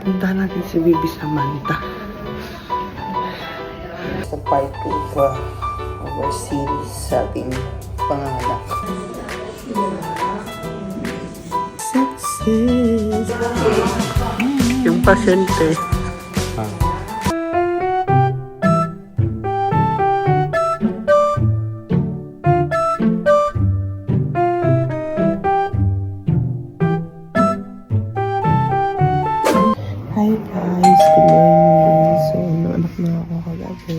Puntahan natin si Baby Samantha. Sa part 2 of our series sa ating panganak. Success! Yung pasyente. Hi guys, good morning. So, anak na ako kagabi.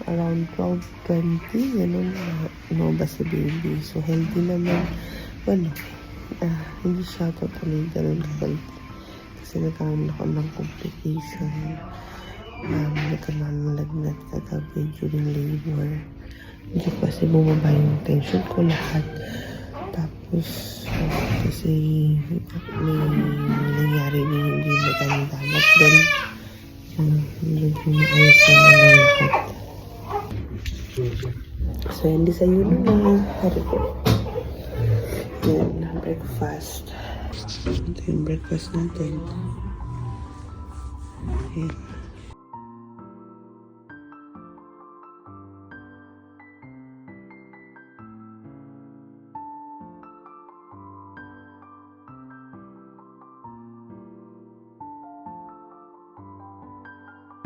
Around 12:20, ganun na lumabas si baby. So, healthy naman. Well, hindi siya totally ganun healthy. Kasi nagkaroon ako ng complication. Nagkaroon ng lagnat kagabi during labor. Hindi ko kasi bumaba yung tension ko lahat. Tapos, kasi may nangyari na hindi maganda. But then, medyo maayos naman ng lahat. So, hindi sa yun na. Hari ko. Yan, breakfast. Ito yung breakfast natin. Yan.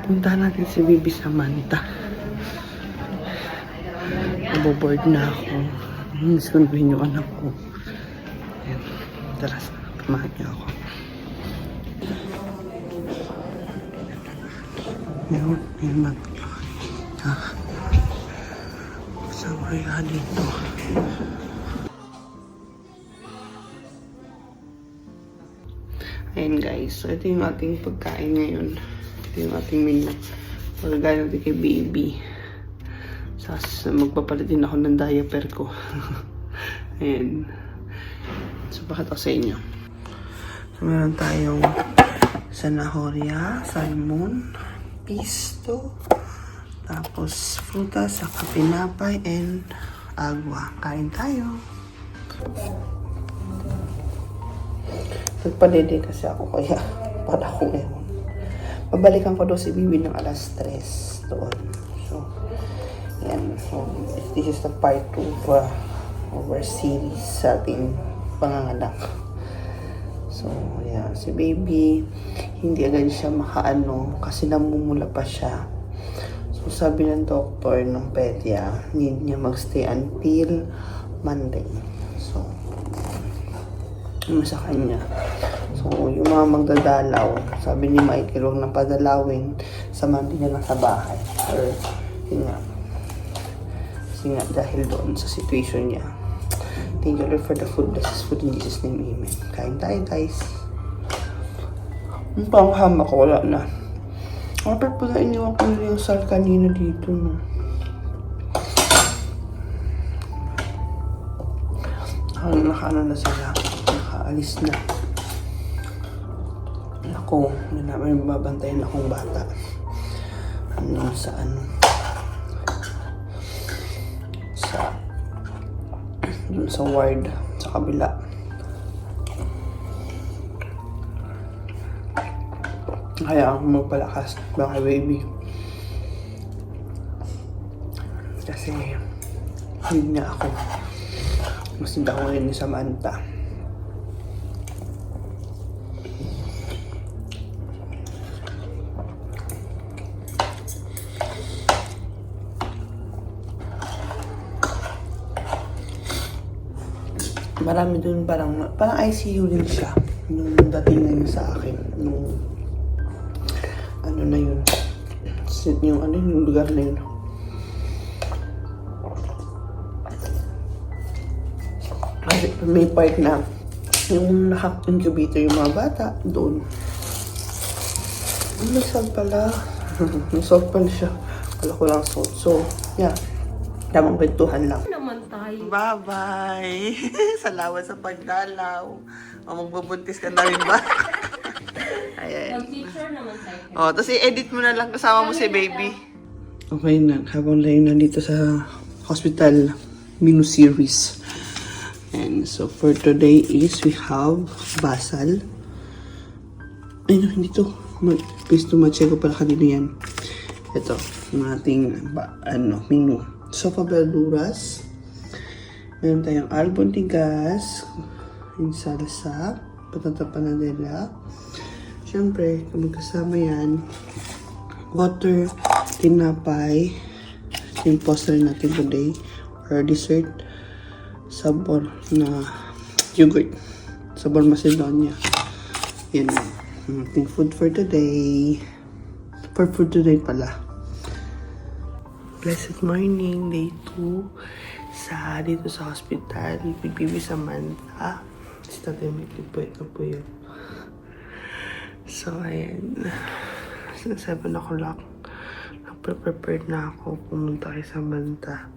Puntahan natin si Baby Samantha. Naboboard na ako. Sunduin yung anak ko. Ayan. Tara, kamahan niya ako. Ayan, kasama kaya dito. Ayan guys, so ito yung ating pagkain ngayon. Yung ating menu. Pagkagaya natin kay baby. Magpapalit din ako ng diaper ko. Ayan. So, bakit ako sa inyo? So, meron tayong zanahoria, salmon, pisto, tapos frutas, saka pinapay, and agwa. Kain tayo. Nagpadede kasi ako kaya para ko ngayon. Pabalikan ko daw si Bibi ng alas 3 doon. So, yan. So, this is the part 2 of our series sa ating panganganak. So, yan. Si Baby, hindi agad siya makaano kasi namumula pa siya. So, sabi ng doktor ng pedya, need niya magstay until Monday. So, sa kanya. So, yung mga magdadalaw, sabi ni Michael, huwag nang padalawin, samahan din niya lang sa bahay. Or, yun nga. Kasi nga, dahil doon sa situation niya. Thank you Lord for the food. Bless this food in Jesus' name. Amen. Kain tayo, guys. Yung panghama ko, wala na. Kapag pala iniwan ko na yung sal kanina dito, no. Nakaano na sila. Nakaalis na. Ako, may babantayan akong bata. Sa dun sa ward, sa kabila. Kaya ako magpalakas baka baby. Kasi, hindi na ako. Mas hindi ako ngayon ni Samantha. Marami dun parang ICU din siya. Nung dating na yun sa akin. Nung ano na yun. Yung lugar na yun. Kasi may part na yung naka-incubator yung mga bata doon. May salt pala. May salt pala siya. Kala ko lang salt. So, yeah. Tamang kwentuhan lang. Bye-bye! Salamat sa pagdalaw. O, magbubuntis ka na rin ba? Ayan. Mag-picture naman tayo. O, tapos i-edit mo na lang kasama mo si baby. Okay na. Habang layo na dito sa hospital menu series. And so, for today is we have basal. Ay no, hindi to. Please to match ko pala kanino yan. Ito, ang ating menu. Sofa verduras. Meron tayong albondigas, yung salsa, patata panadilla. Siyempre, kasama yan, water, tinapay, yung postre natin today, or dessert, sabor na yogurt, sabor Macedonia. Yan ang ating food for today. For food today pala. Blessed morning, day 2 dito sa hospital with Bibi Samantha. Si Tatay Mikey po, ito po yun. So, ayan. 7 o'clock. Nagpe-prepared na ako pumunta kay Samantha.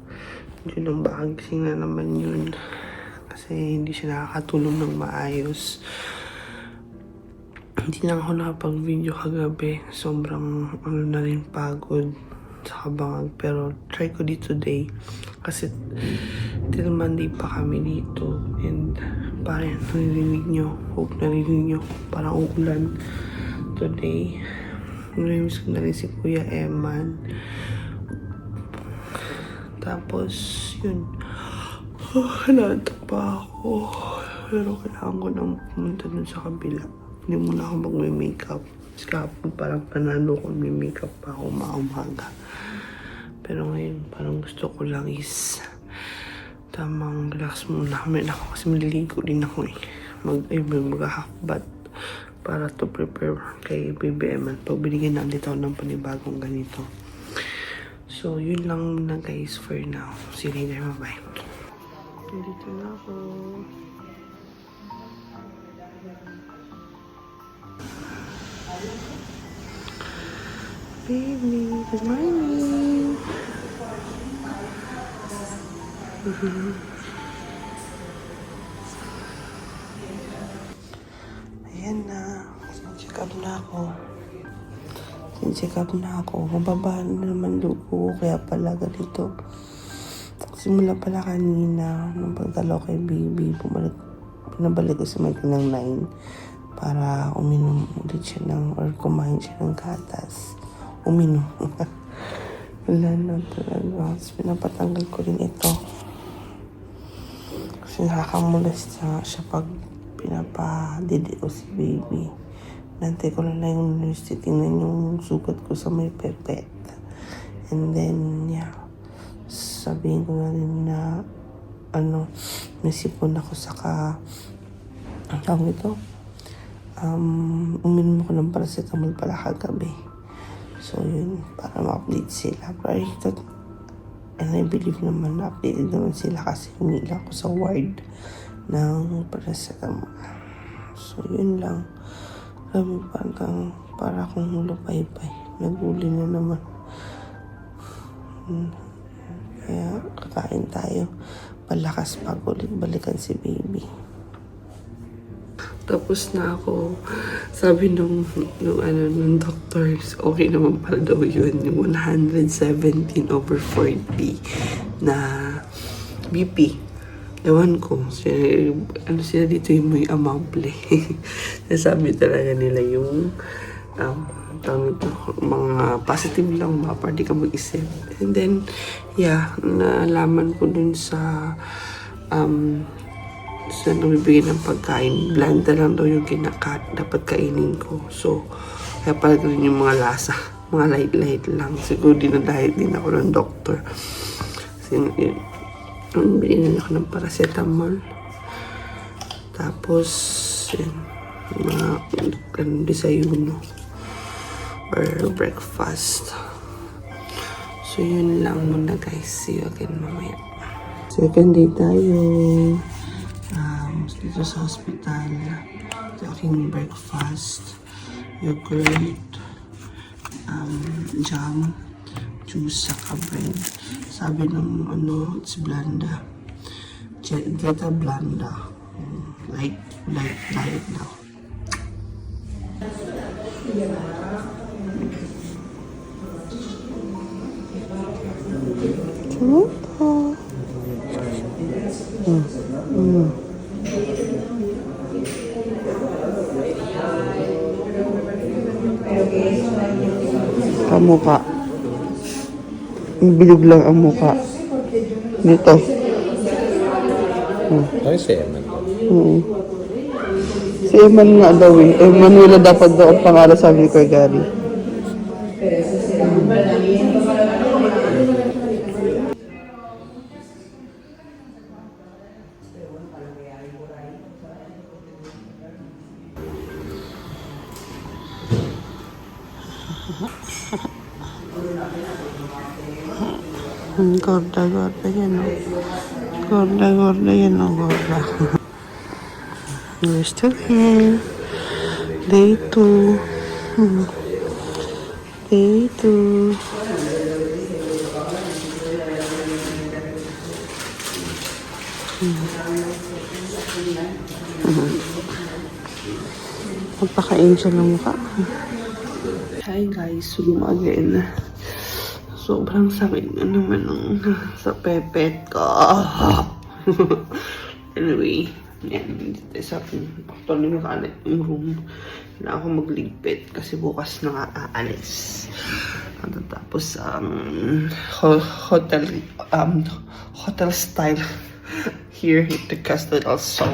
Yun ang bagising na naman yun. Kasi hindi siya nakakatulog ng maayos. Hindi na ako nakapag-video kagabi. Sobrang na rin pagod sa kabangag. Pero try ko dito today. Kasi till Monday pa kami dito. And parang narinig nyo. Hope narinig nyo. Parang uulan today. Narinig ko na rin si Kuya Eman. Tapos yun. Naantok pa ako. Pero kailangan ko nang pumunta dun sa kabila. Hindi muna ako mag-makeup. Kasi kahapon parang panalo ko may makeup pa ako umaga. Pero ngayon parang gusto ko lang is tamang relax muna. Meron ako kasi maliligo din ako eh. Mag-half bath para to prepare kay BBM at pag binigyan na ulit ako ng panibagong ganito. So yun lang muna guys for now. See you later. Bye-bye. Dito na ako. Baby, good morning. Ayan na. Check up na ako. Check up na ako. Mababa na naman dugo. Kaya pala ganito. Simula pala kanina, nung pagdalaw kay baby, pinabalik ko sa may ng 9 para uminom ulit siya or kumain siya ng gatas. Uminom. Wala na talaga. Tapos pinapatanggal ko rin ito. Kasi nakakamulas siya pag pinapadidio si baby. Nantay ko lang yung nurse, tingnan yung sugat ko sa may pepet. And then, yeah. Sabihin ko na rin na nasipon ako ang tawag ito. Uminom ko ng paracetamol pala kagabi. So, yun, para ma-update sila. Pero ito, and I believe naman na-updated naman sila kasi humila ko sa ward ng paracetamol. So, yun lang. Para akong hulupay-pay. Naguli na naman. Kaya, kakain tayo. Palakas pag ulit balikan si baby. Tapos na ako. Sabi nung doctors, okay naman pala daw yun. Yung 117/40 na BP. Ewan ko. Sila dito yung may amable. Sabi talaga nila yung mga positive lang ba para di ka mag-isip. And then, yeah, nalaman ko dun sa nagbibigay ng pagkain. Blanda lang daw yung dapat kainin ko. So, kaya pala rin yung mga lasa. Mga light-light lang. Siguro dinadahit din ako ng doktor. Kasi binigyan ako ng paracetamol. Tapos, yun, mga desayuno or breakfast. So, yun lang muna guys. See you again mamaya. Second day tayo. Dito sa hospital. Ito aking breakfast. Yogurt. Jam. Juice, saka bread. Sabi ng it's blanda. Dieta blanda. Light diet daw. Kamukha. Bilog lang ang mukha. Dito. Ay, semen. Si Eman nga daw eh. Emanuela dapat daw ang pangalan, sabi ni Kuya Gary. Gorda yan o. Gorda yan o, gorda. We're still here. Day 2. Day 2. Magpakain siya ng mukha. Hi guys, zoom again. Sobrang sakit na naman sa pepet ko. Anyway, yan. Dito sa akin. Actually, makalit yung room. Kailangan ako magligpit kasi bukas na nga aalis. At tapos, hotel style here at the castle also.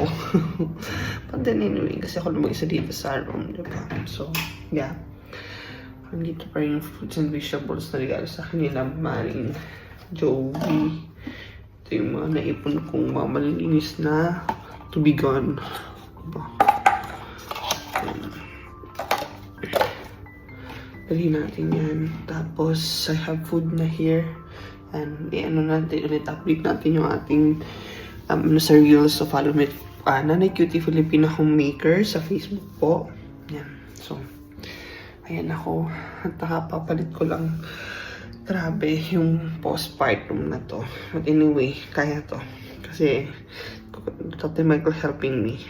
But then anyway, kasi ako lumag isa dito sa room, diba? So, yeah. Nandito pa yung fruits and vegetables na regalo sa akin nila Maring Joey. Ito yung mga naipon kong mga malilinis na to be gone. Diba? Dali natin yan. Tapos, I have food na here. And, update natin yung ating sa reels. So, follow me. Nanay Cutie Filipina Homemaker sa Facebook po. Yan. So, ayan ako. At nakapapalit ko lang. Grabe yung postpartum na to. But anyway, kaya to. Kasi, Dr. Michael helping me.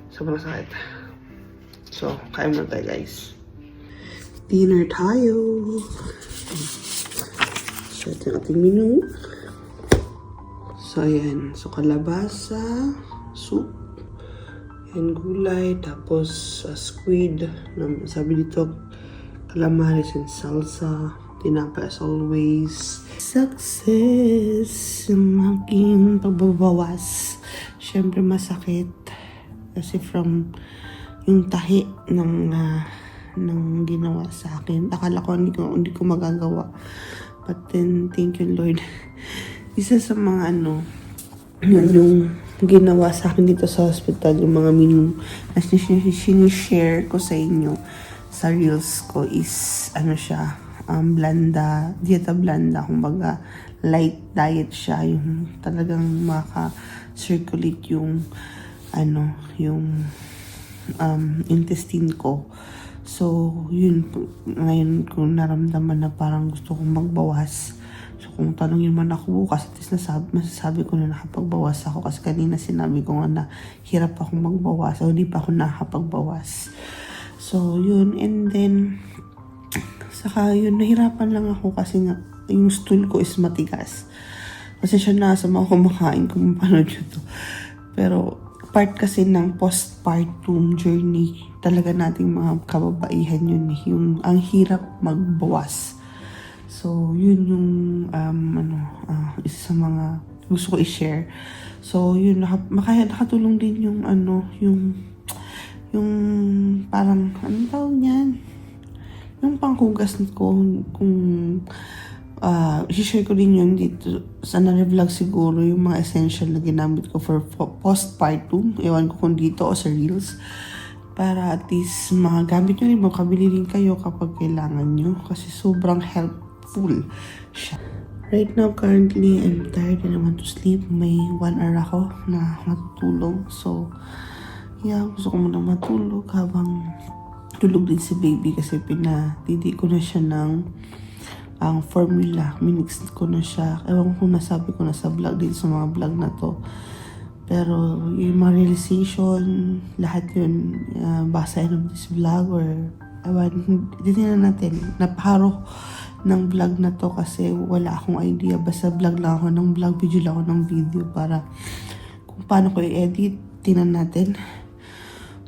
Sobrang sakit. So, kaya mo tayo guys. Dinner tayo. So, ito yung ating menu. So, ayan. So, kalabasa, soup, and gulay, tapos squid, sabi dito, calamares and salsa, tinapa as always. Success ang aking pagbabawas. Siyempre masakit kasi from yung tahi ng ginawa sa akin. Akala ko hindi ko magagawa. But then, thank you Lord. Isa sa mga yung ginawa sa akin dito sa hospital, yung mga menu na sinishare ko sa inyo sa reels ko is blanda, dieta blanda, kumbaga light diet siya, yung talagang maka-circulate yung intestine ko. So, yun, ngayon ko naramdaman na parang gusto kong magbawas. So, kung tanongin man ako bukas, at least masasabi ko na nakapagbawas ako. Kasi kanina sinabi ko nga na hirap akong magbawas. O, hindi pa ako nakapagbawas. So, yun. And then, saka yun, nahirapan lang ako kasi nga, yung stool ko is matigas. Kasi siya nasa mga kumakain kung paano yun to. Pero, part kasi ng postpartum journey, talaga nating mga kababaihan yun. Yung, ang hirap magbawas. So, yun yung, isa sa mga gusto ko i-share. So, yun, nakatulong din yung, yung parang, anong tawag niyan? Yung panghugas ko, kung, i-share ko din yun dito sa vlog siguro, yung mga essential na ginamit ko for postpartum. Ewan ko kung dito o sa reels. Para at least magagamit nyo rin, makabili rin kayo kapag kailangan nyo. Kasi sobrang helpful siya. Right now, currently, I'm tired and I want to sleep. May 1 hour ako na matutulog. So, yeah, gusto ko muna matulog habang tulog din si baby kasi pinatidi ko na siya ng ang formula. Minix ko na siya. Ewan ko nasabi ko na sa vlog din sa mga vlog na to. Pero yung mga realization, lahat yun, basa of this vlog or ewan, titignan natin. Napaharo ng vlog na to kasi wala akong idea. Basta vlog lang ako ng vlog, video lang ako ng video para kung paano ko i-edit, tingnan natin.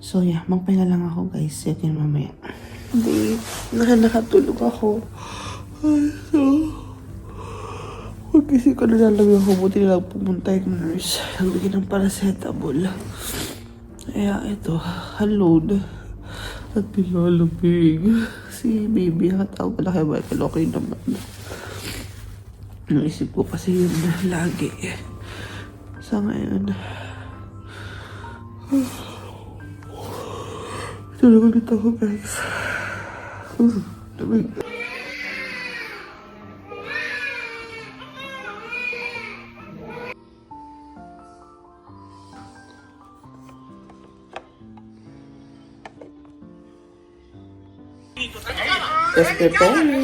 So yeah, magpahinga lang ako guys. See you again mamaya. Day nakatulog ako. Ay, so, pag-isip ko na lang ako, buti na lang pumunta yung nurse. Nagbigay ng paracetamol. Kaya ito, unload. At pinalamig. Si baby, nakatawag pala kay Michael, okay naman. Naisip ko kasi yun lagi. Sa ngayon, tulog ulit ako, guys. Lamig. Just preparing.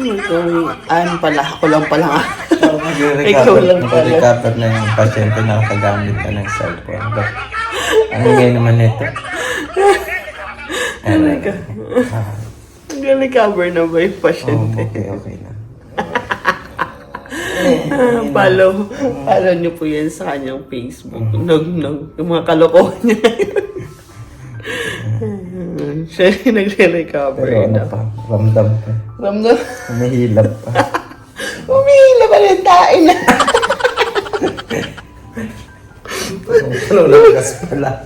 We're going. Ano pala? Ako lang pala. Ikaw lang pala. Nag-recover na yung pasyente na nakagamit ka ng cellphone. But, ano ngayon naman ito? Nag-recover na ba yung pasyente? Okay na. Follow nyo po yan sa kanyang Facebook. Yung mga kalokohan niya ngayon. Siya yung nagre-recover Pero ano na. pa, ramdam pa. Ramdam? Umihilab pa. Umihila pa rin tain na. Ano lakas pala.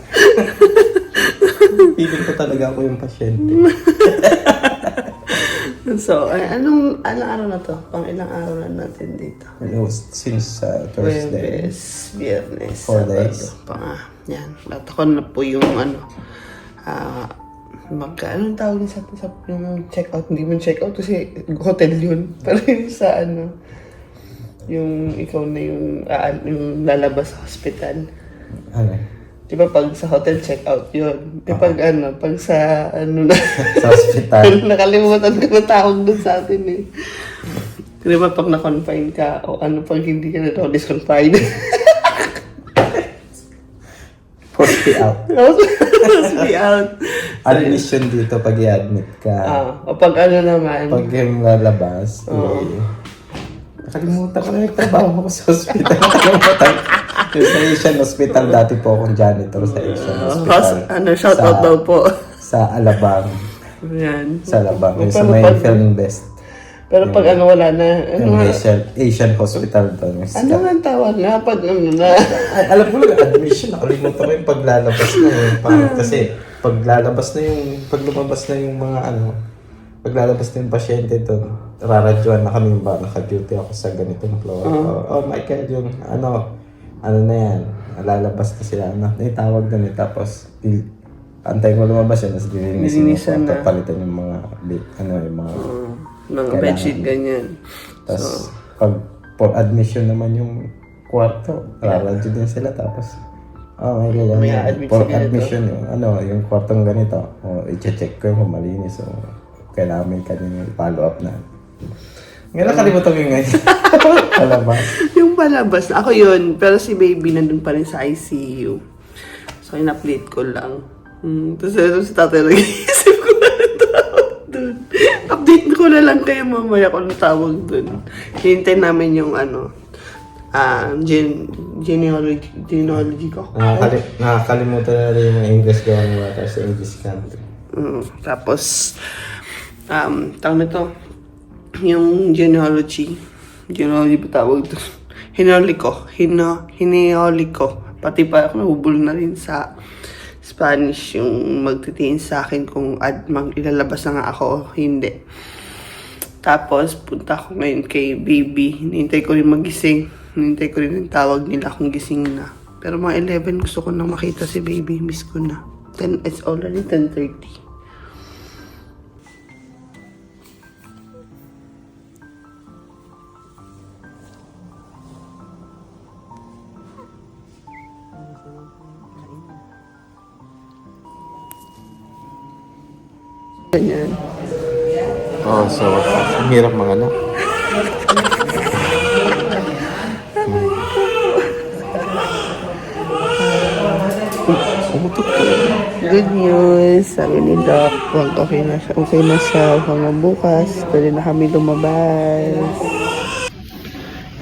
Feeling ko talaga ako yung pasyente. So, anong araw na to? Pang ilang araw na natin dito? Since Thursday. Biyernes. 4 days. Yan. Natakon na po yung anong tawag sa yung check-out? Hindi mo check-out kasi hotel yun. Pero yung sa yung ikaw na yung lalabas sa hospital. Ano? Di ba pag sa hotel check-out yun? Di pag pag sa na... Sa hospital. Nakalimutan ko na tawag dun sa atin eh. Di ba pag na-confine ka o pag hindi ka na disconfined? Hospital. Hospital. Admission dito pag i-admit ka. O pag naman. Pag yung lalabas, nakalimutan ko na yung trabaho ko sa hospital. Nakalimutan ko. Sa Asian Hospital, dati po akong janitor sa Asian Hospital. Shoutout daw po. Sa Alabang. Yan. Sa Alabang. Yung sa Pero may pag- film best. Pero pag wala na. Yung Asian Hospital doon. Ano nga ang tawag nga? Pag na. Ay, alam ko lang, admission. Nakalimutan ko yung paglalabas na yun. Kasi paglalabas na yung, pag lumabas na yung mga paglalabas na yung pasyente doon, raradyoan na kami ba, naka-duty ako sa ganitong floor. Oh Michael, yung ano na yan, lalabas na sila, naitawag doon tapos antay mo lumabas yan, tapos Lilinisan na. palitan yung mga, yung mga, Mga bedsheet ganyan. tapos pag for admission naman yung kwarto, raradyo din sila, tapos may kailangan May yan. admit For sila admission yung kwartong ganito, i-check ko yung kung malinis, so kailangan may kanyang follow up na. Ngayon nakalimutan ko yung ngayon. Palabas. Yung palabas, ako yun. Pero si baby nandun pa rin sa ICU. So, in-update ko lang. Tapos si tatay nag-iisip ko na tawag dun. Update ko na lang kayo mamaya kung tawag dun. Hintay namin yung genealogy ko. Nakakalimutan na rin yung English going water sa English country. Tapos, tawag nito, yung genealogy ba tawag doon? Hineoli ko. Pati pa ako nahubulo na rin sa Spanish yung magtitiin sa akin kung ilalabas na nga ako o hindi. Tapos, punta ako ngayon kay baby. Hinintay ko rin magising. Hinintay ko rin yung tawag nila kung gising na. Pero mga 11 gusto ko nang makita si baby. Miss ko na. Then, it's already 10:30. Ganyan. So, ang hirap mga anak. Umutot ka lang. Good news, sabi ni Doc, okay na siya hanggang bukas, pwede na kami lumabas.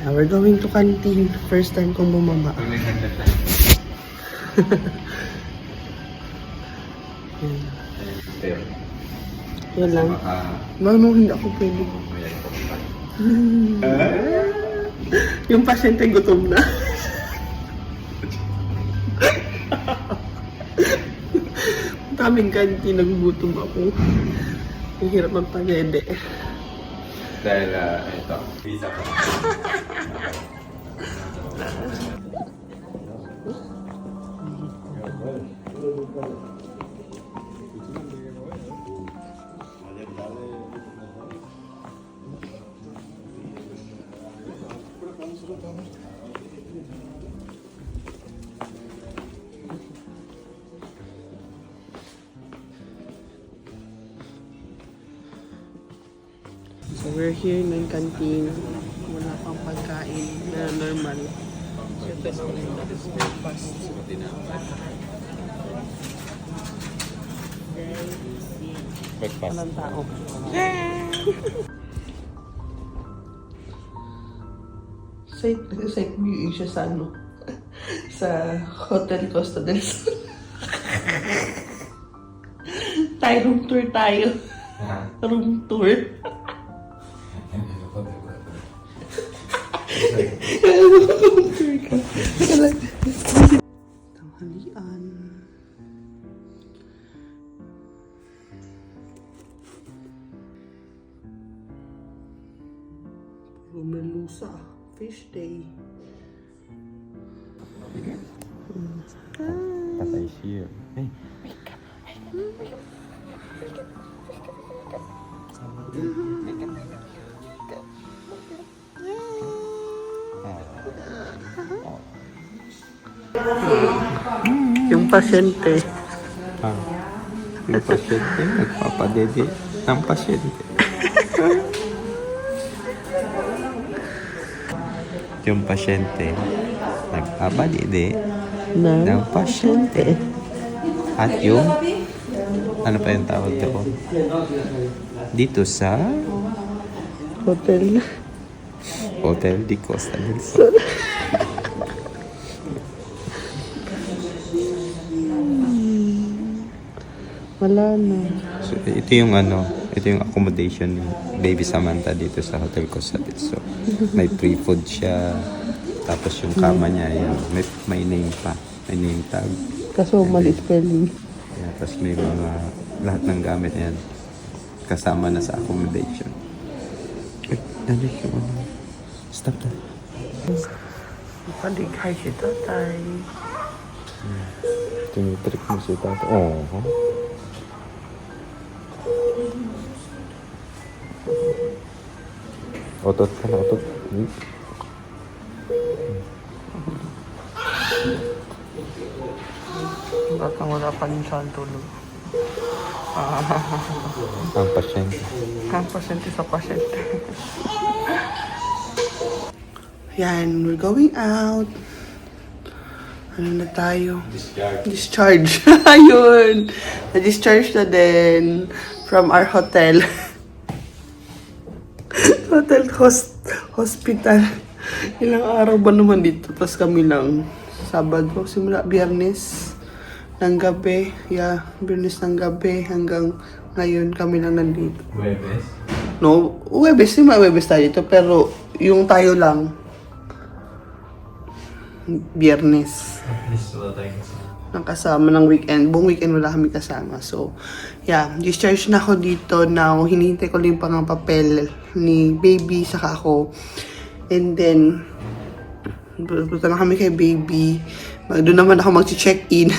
Now we're going to canteen, first time kong bumaba. Yan lang. Mano, hindi ako pwede. Yung pasyente gutom na. Kaming kanti, nagugutom ako. Ang hirap magpagede. Dahil, ito, pizza ko. So we're here in canteen. Wala pang pagkain na normal. So ito na yung breakfast. Breakfast. Walang tao. Site viewing siya sa ano? Sa Hotel Costa del Sol. Room tour tayo. Room tour. Tanghalian. Melusa. Fish day. Patay siya. Hey. Yung pasyente. Yung pasyente, nagpapadede ng pasyente. Yung pasyente, nagpapadede ng pasyente. At yung, ano pa yung tawag ko? Dito sa Hotel. Hotel de Costa del Sol. Wala na. So, ito yung accommodation ni Baby Samantha dito sa Hotel Costa del Sol. May free food siya. Tapos yung kama niya, yan, may name pa. May name tag. Kaso mali spelling. Yan, tapos may mga lahat ng gamit yan. Kasama na sa accommodation. Ay, nalik yung ano. Stop na. Palighay si tatay. Tinitrick mo si tatay. Oo. Otot ka na, otot. Bakang wala pa rin siya ang tulog. Ang pasyente. Ang pasyente sa pasyente. Yan, we're going out. Ano na tayo? Discharge. Ayun. Na-discharge na din from our hotel. Hospital. Ilang araw ba naman dito? Tapos kami lang. Sabado, simula Biyernes ng gabi. Yeah, Biyernes ng gabi hanggang ngayon kami lang nandito. Huwebes? No, Huwebes, di ma-Huwebes tayo dito. Pero yung tayo lang, Biyernes. At least wala tayong kasama. Ang kasama ng weekend. Buong weekend wala kami kasama. So, yeah. Discharge na ako dito. Now, hinihintay ko lang pang papel ni baby saka ako. And then, punta na kami kay baby. Doon naman ako mag-check-in.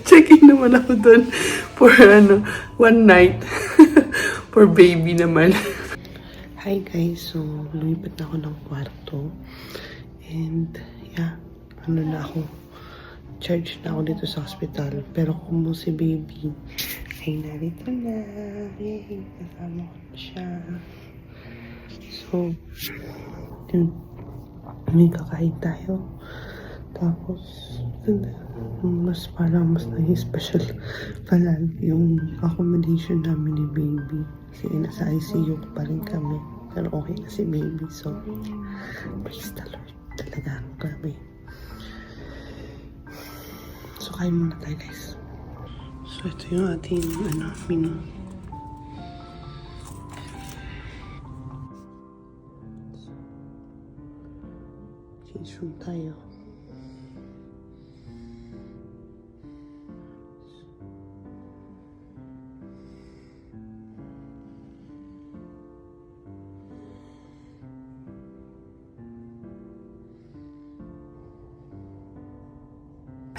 Check-in naman ako doon for one night. For baby naman. Hi guys, so lumipat na ako ng kwarto. And yeah, na ako. Charge na ako dito sa hospital. Pero kung si baby, ay narito na. Yay, kasama ko na siya. So, yun. May kakain tayo. Tapos, mas naging special pala yung accommodation namin ni baby. Kasi nasa ICU pa rin kami. Pero okay na si baby. So, praise the Lord. Talaga, grabe. So, kain muna tayo guys. So, ito yung ating, menu. Change room tayo.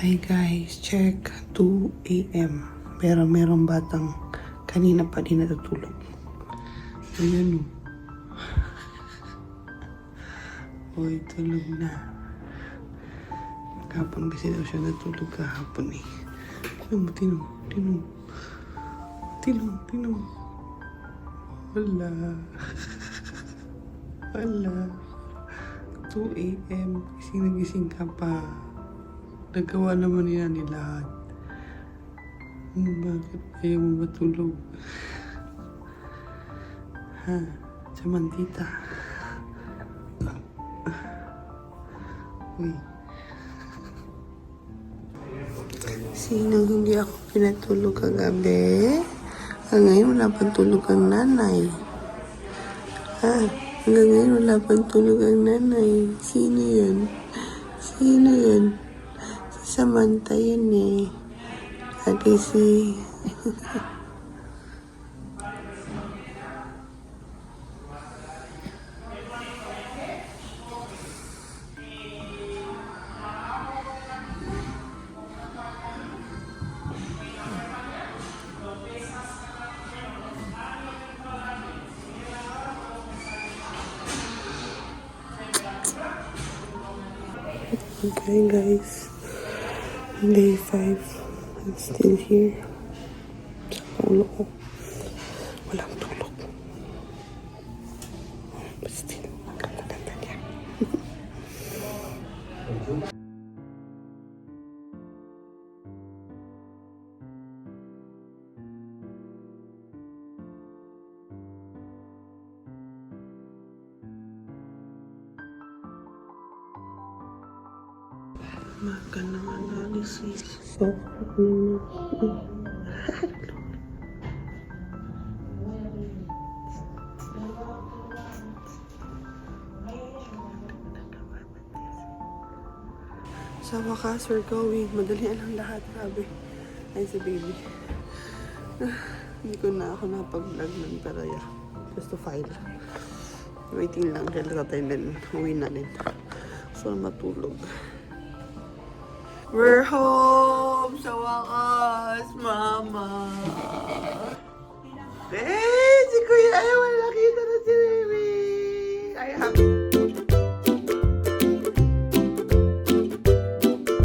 Hi guys, check 2 a.m. Pero merong batang kanina pa din natutulog. Ayan o. Uy, tulog na. Kapag kasi daw siya natulog kahapon eh. Tinom. Wala. 2 a.m. Gising ka pa. Nagawa naman nila ni lahat. Bakit ayaw mo matulog? Ha? Samantita. Uy. Sinong hindi ako pinatulog kagabi? Ngayon wala pang tulog ang nanay. Ha? Hanggang ngayon wala pang tulog ang nanay. Sino yun? Samantha yun eh. Ate si... Okay guys. Day 5. I'm still here. Sa ulo ko. Walang tulog. But still, ang ganda niya. Maga ng analysis. So, sa wakas, we're going. Madalian ang lahat, grabe. Ay, si baby. Hindi ko na ako napag-vlog nun, pero yeah. Just to file. Waiting lang, dahil ka tayo din. Uwi na din. So, matulog. We're home! Sa wakas, mama! Babe!